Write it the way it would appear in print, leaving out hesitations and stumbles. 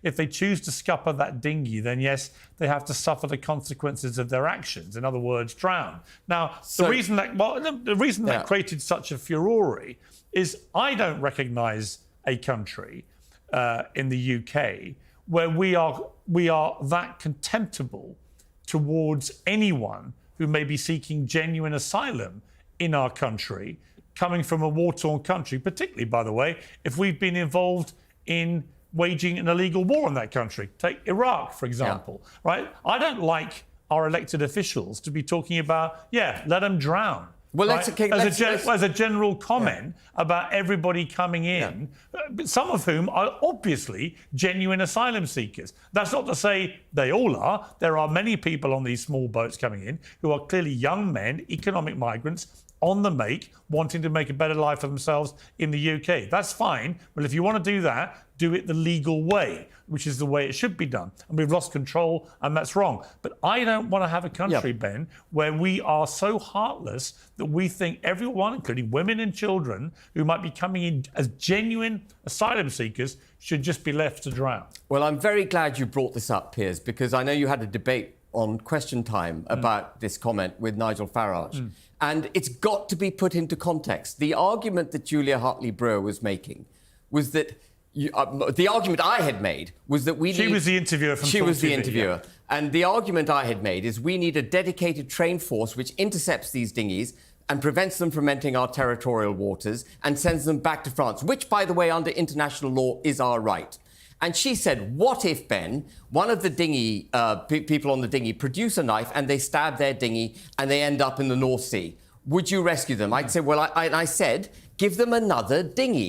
If they choose to scupper that dinghy, then yes, they have to suffer the consequences of their actions. In other words, drown. Now, the reason that created such a furore is I don't recognise a country in the UK where we are that contemptible towards anyone who may be seeking genuine asylum in our country, coming from a war-torn country, particularly, by the way, if we've been involved in waging an illegal war in that country. Take Iraq, for example, right? I don't like our elected officials to be talking about, let them drown. Well, right? As a general comment about everybody coming in, some of whom are obviously genuine asylum seekers. That's not to say they all are. There are many people on these small boats coming in who are clearly young men, economic migrants, on the make, wanting to make a better life for themselves in the UK. That's fine. Well, if you want to do that, do it the legal way, which is the way it should be done. And we've lost control, and that's wrong. But I don't want to have a country, Ben, where we are so heartless that we think everyone, including women and children, who might be coming in as genuine asylum seekers, should just be left to drown. Well, I'm very glad you brought this up, Piers, because I know you had a debate on Question Time about this comment with Nigel Farage. And it's got to be put into context. The argument that Julia Hartley-Brewer was making was that the argument I had made was that we She was the interviewer from She was the TV, interviewer. Yeah. And the argument I had made is we need a dedicated trained force which intercepts these dinghies and prevents them from entering our territorial waters and sends them back to France, which, by the way, under international law is our right. And she said, what if, Ben, one of the dinghy, people on the dinghy produce a knife and they stab their dinghy and they end up in the North Sea? Would you rescue them? I'd say, well, I said, give them another dinghy.